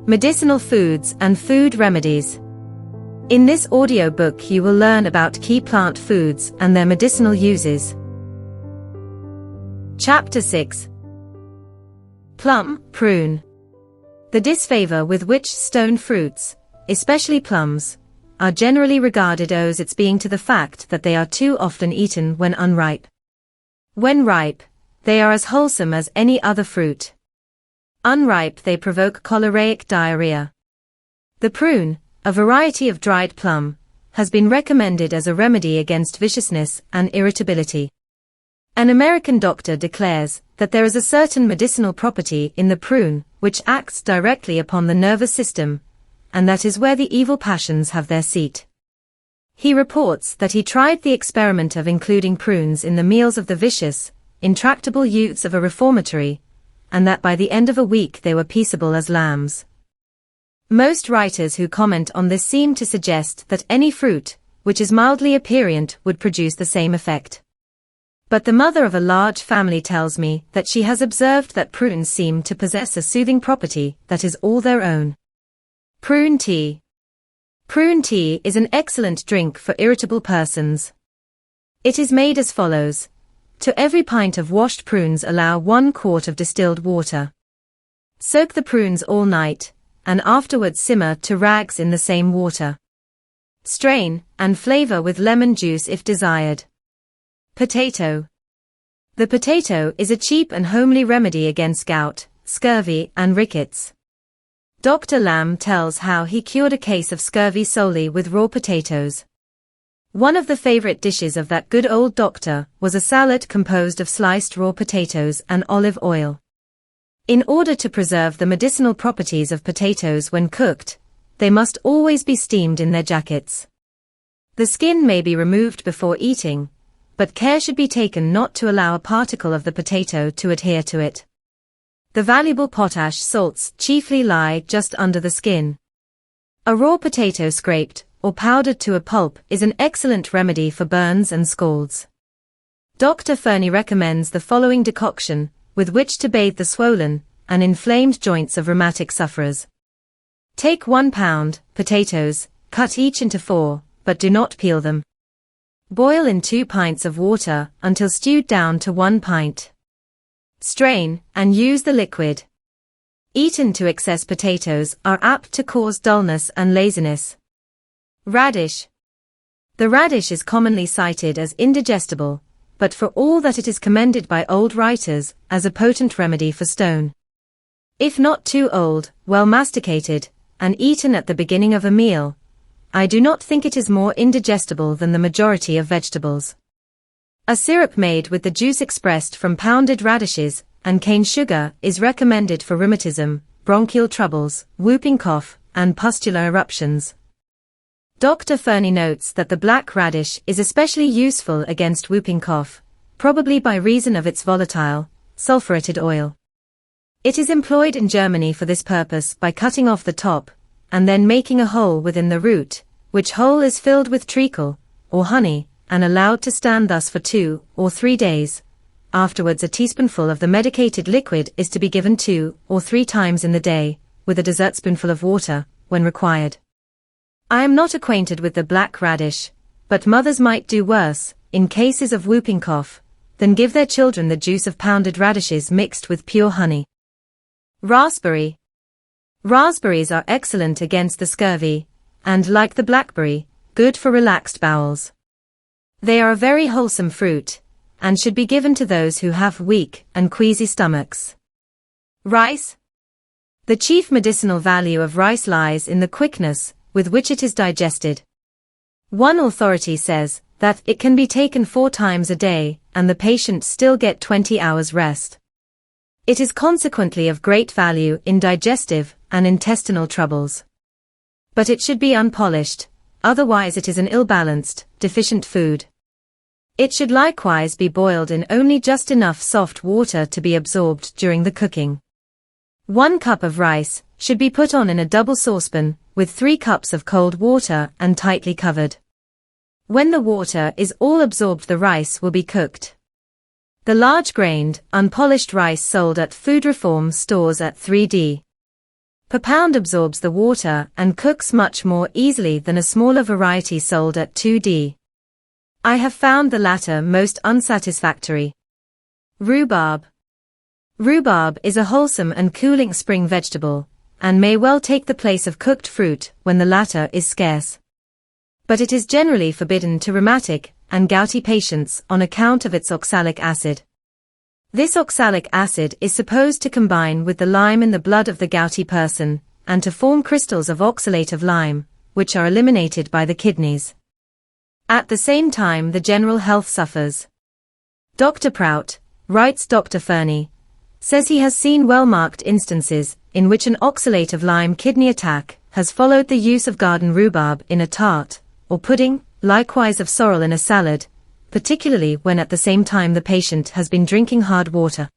Medicinal foods and food remedies. In this audiobook you will learn about key plant foods and their medicinal uses. Chapter 6. Plum, prune. The disfavor with which stone fruits, especially plums, are generally regarded owes its being to the fact that they are too often eaten when unripe. When ripe, they are as wholesome as any other fruit. Unripe they provoke choleric diarrhea. The prune, a variety of dried plum, has been recommended as a remedy against viciousness and irritability. An American doctor declares that there is a certain medicinal property in the prune which acts directly upon the nervous system, and that is where the evil passions have their seat. He reports that he tried the experiment of including prunes in the meals of the vicious, intractable youths of a reformatory, and that by the end of a week they were peaceable as lambs. Most writers who comment on this seem to suggest that any fruit, which is mildly aperient, would produce the same effect. But the mother of a large family tells me that she has observed that prunes seem to possess a soothing property that is all their own. Prune tea. Prune tea is an excellent drink for irritable persons. It is made as follows. To every pint of washed prunes allow 1 quart of distilled water. Soak the prunes all night, and afterwards simmer to rags in the same water. Strain, and flavor with lemon juice if desired. Potato. The potato is a cheap and homely remedy against gout, scurvy, and rickets. Dr. Lamb tells how he cured a case of scurvy solely with raw potatoes. One of the favorite dishes of that good old doctor was a salad composed of sliced raw potatoes and olive oil. In order to preserve the medicinal properties of potatoes when cooked, they must always be steamed in their jackets. The skin may be removed before eating, but care should be taken not to allow a particle of the potato to adhere to it. The valuable potash salts chiefly lie just under the skin. A raw potato scraped or powdered to a pulp is an excellent remedy for burns and scalds. Dr. Fernie recommends the following decoction, with which to bathe the swollen and inflamed joints of rheumatic sufferers. Take 1 pound potatoes, cut each into 4, but do not peel them. Boil in 2 pints of water until stewed down to 1 pint. Strain, and use the liquid. Eaten to excess potatoes are apt to cause dullness and laziness. Radish. The radish is commonly cited as indigestible, but for all that it is commended by old writers as a potent remedy for stone. If not too old, well masticated, and eaten at the beginning of a meal, I do not think it is more indigestible than the majority of vegetables. A syrup made with the juice expressed from pounded radishes and cane sugar is recommended for rheumatism, bronchial troubles, whooping cough, and pustular eruptions. Dr. Fernie notes that the black radish is especially useful against whooping cough, probably by reason of its volatile, sulphuretted oil. It is employed in Germany for this purpose by cutting off the top, and then making a hole within the root, which hole is filled with treacle, or honey, and allowed to stand thus for 2 or 3 days. Afterwards a teaspoonful of the medicated liquid is to be given 2 or 3 times in the day, with a dessertspoonful of water, when required. I am not acquainted with the black radish, but mothers might do worse, in cases of whooping cough, than give their children the juice of pounded radishes mixed with pure honey. Raspberry. Raspberries are excellent against the scurvy, and like the blackberry, good for relaxed bowels. They are a very wholesome fruit, and should be given to those who have weak and queasy stomachs. Rice. The chief medicinal value of rice lies in the quickness with which it is digested. One authority says that it can be taken 4 times a day, and the patient still get 20 hours rest. It is consequently of great value in digestive and intestinal troubles. But it should be unpolished, otherwise it is an ill-balanced, deficient food. It should likewise be boiled in only just enough soft water to be absorbed during the cooking. 1 cup of rice should be put on in a double saucepan with 3 cups of cold water and tightly covered. When the water is all absorbed, the rice will be cooked. The large-grained, unpolished rice sold at food reform stores at 3d. per pound absorbs the water and cooks much more easily than a smaller variety sold at 2d. I have found the latter most unsatisfactory. Rhubarb. Rhubarb is a wholesome and cooling spring vegetable, and may well take the place of cooked fruit when the latter is scarce. But it is generally forbidden to rheumatic and gouty patients on account of its oxalic acid. This oxalic acid is supposed to combine with the lime in the blood of the gouty person, and to form crystals of oxalate of lime, which are eliminated by the kidneys. At the same time the general health suffers. Dr. Prout, writes Dr. Fernie, says he has seen well-marked instances in which an oxalate of lime kidney attack has followed the use of garden rhubarb in a tart, or pudding, likewise of sorrel in a salad, particularly when at the same time the patient has been drinking hard water.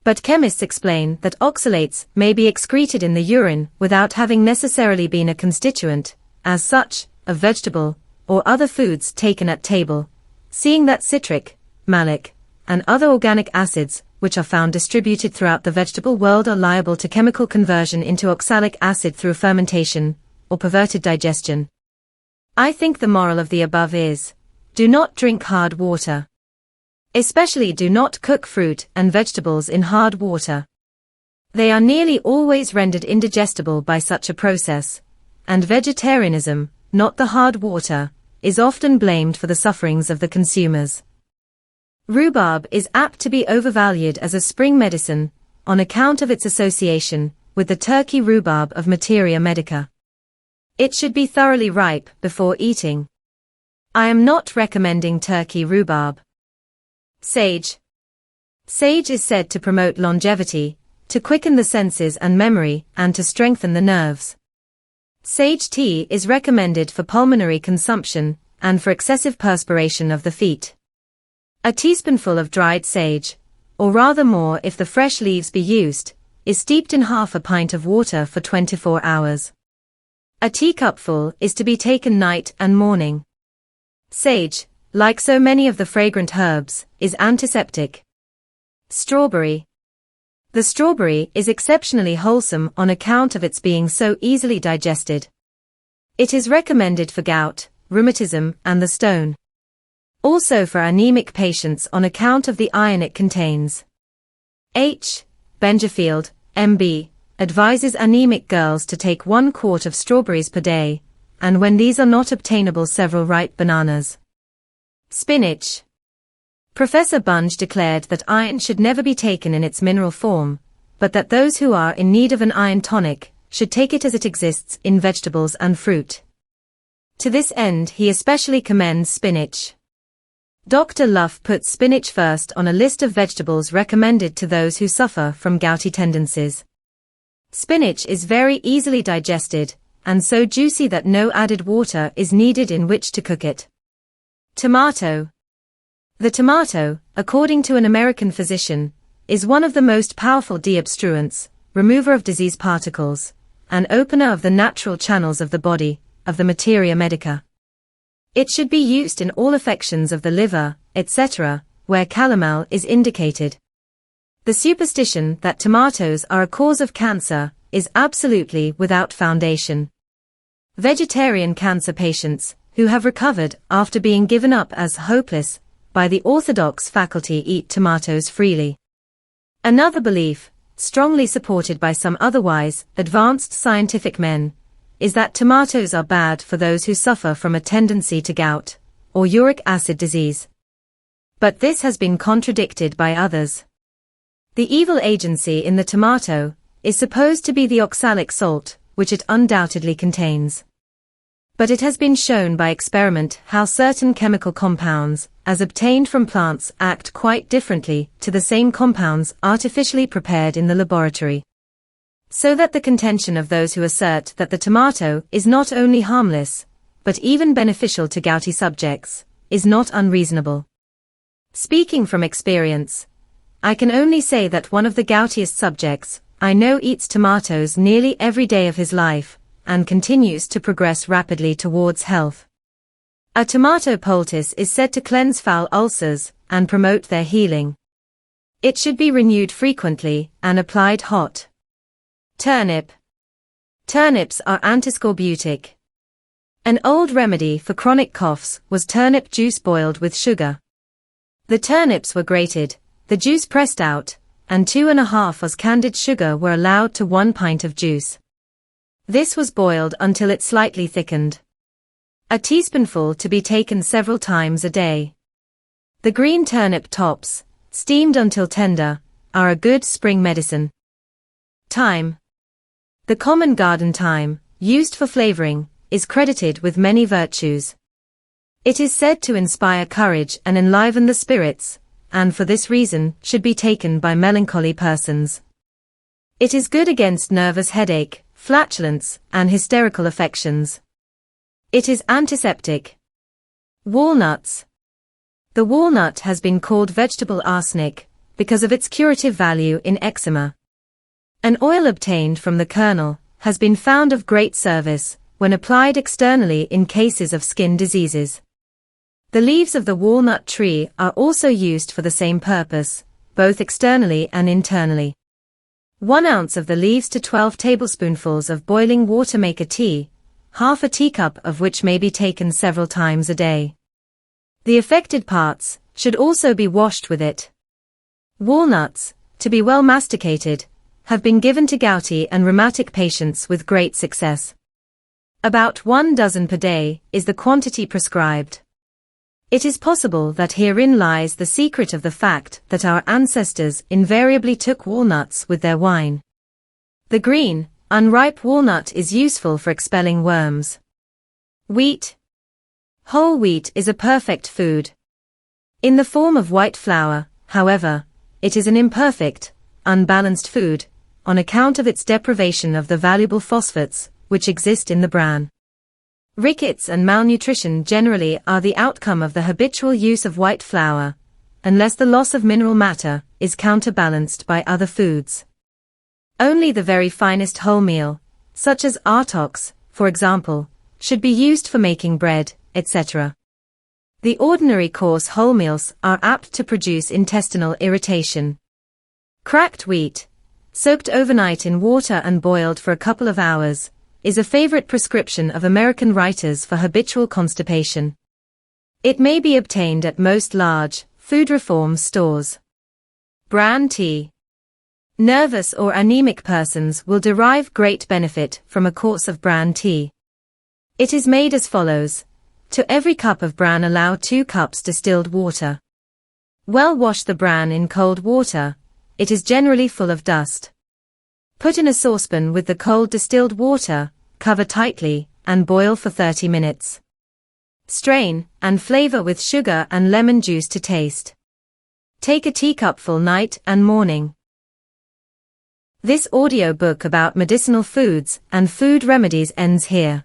But chemists explain that oxalates may be excreted in the urine without having necessarily been a constituent, as such, of vegetable or other foods taken at table, seeing that citric, malic, and other organic acids, which are found distributed throughout the vegetable world, are liable to chemical conversion into oxalic acid through fermentation or perverted digestion. I think the moral of the above is, do not drink hard water. Especially do not cook fruit and vegetables in hard water. They are nearly always rendered indigestible by such a process, and vegetarianism, not the hard water, is often blamed for the sufferings of the consumers. Rhubarb is apt to be overvalued as a spring medicine, on account of its association with the Turkey rhubarb of Materia Medica. It should be thoroughly ripe before eating. I am not recommending Turkey rhubarb. Sage. Sage is said to promote longevity, to quicken the senses and memory, and to strengthen the nerves. Sage tea is recommended for pulmonary consumption, and for excessive perspiration of the feet. A teaspoonful of dried sage, or rather more if the fresh leaves be used, is steeped in half a pint of water for 24 hours. A teacupful is to be taken night and morning. Sage, like so many of the fragrant herbs, is antiseptic. Strawberry. The strawberry is exceptionally wholesome on account of its being so easily digested. It is recommended for gout, rheumatism, and the stone. Also for anemic patients on account of the iron it contains. H. Benjafield, M.B., advises anemic girls to take 1 quart of strawberries per day, and when these are not obtainable, several ripe bananas. Spinach. Professor Bunge declared that iron should never be taken in its mineral form, but that those who are in need of an iron tonic should take it as it exists in vegetables and fruit. To this end he especially commends spinach. Dr. Luff puts spinach first on a list of vegetables recommended to those who suffer from gouty tendencies. Spinach is very easily digested, and so juicy that no added water is needed in which to cook it. Tomato. The tomato, according to an American physician, is one of the most powerful deobstruents, remover of disease particles, and opener of the natural channels of the body, of the Materia Medica. It should be used in all affections of the liver, etc., where calomel is indicated. The superstition that tomatoes are a cause of cancer is absolutely without foundation. Vegetarian cancer patients, who have recovered after being given up as hopeless by the orthodox faculty, eat tomatoes freely. Another belief, strongly supported by some otherwise advanced scientific men, is that tomatoes are bad for those who suffer from a tendency to gout or uric acid disease. But this has been contradicted by others. The evil agency in the tomato is supposed to be the oxalic salt, which it undoubtedly contains. But it has been shown by experiment how certain chemical compounds, as obtained from plants, act quite differently to the same compounds artificially prepared in the laboratory. So that the contention of those who assert that the tomato is not only harmless, but even beneficial to gouty subjects, is not unreasonable. Speaking from experience, I can only say that one of the goutiest subjects I know eats tomatoes nearly every day of his life, and continues to progress rapidly towards health. A tomato poultice is said to cleanse foul ulcers and promote their healing. It should be renewed frequently and applied hot. Turnip. Turnips are antiscorbutic. An old remedy for chronic coughs was turnip juice boiled with sugar. The turnips were grated, the juice pressed out, and 2½ oz candied sugar were allowed to 1 pint of juice. This was boiled until it slightly thickened. A teaspoonful to be taken several times a day. The green turnip tops, steamed until tender, are a good spring medicine. Thyme. The common garden thyme, used for flavoring, is credited with many virtues. It is said to inspire courage and enliven the spirits, and for this reason should be taken by melancholy persons. It is good against nervous headache, flatulence, and hysterical affections. It is antiseptic. Walnuts. The walnut has been called vegetable arsenic because of its curative value in eczema. An oil obtained from the kernel has been found of great service when applied externally in cases of skin diseases. The leaves of the walnut tree are also used for the same purpose, both externally and internally. 1 ounce of the leaves to 12 tablespoonfuls of boiling water make a tea, half a teacup of which may be taken several times a day. The affected parts should also be washed with it. Walnuts, to be well masticated, have been given to gouty and rheumatic patients with great success. About 1 dozen per day is the quantity prescribed. It is possible that herein lies the secret of the fact that our ancestors invariably took walnuts with their wine. The green, unripe walnut is useful for expelling worms. Wheat. Whole wheat is a perfect food. In the form of white flour, however, it is an imperfect, unbalanced food, on account of its deprivation of the valuable phosphates, which exist in the bran. Rickets and malnutrition generally are the outcome of the habitual use of white flour, unless the loss of mineral matter is counterbalanced by other foods. Only the very finest wholemeal, such as artox, for example, should be used for making bread, etc. The ordinary coarse wholemeals are apt to produce intestinal irritation. Cracked wheat, soaked overnight in water and boiled for a couple of hours, is a favorite prescription of American writers for habitual constipation. It may be obtained at most large, food reform stores. Bran tea. Nervous or anemic persons will derive great benefit from a course of bran tea. It is made as follows. To every cup of bran allow 2 cups distilled water. Well wash the bran in cold water. It is generally full of dust. Put in a saucepan with the cold distilled water, cover tightly, and boil for 30 minutes. Strain, and flavor with sugar and lemon juice to taste. Take a teacupful night and morning. This audio book about medicinal foods and food remedies ends here.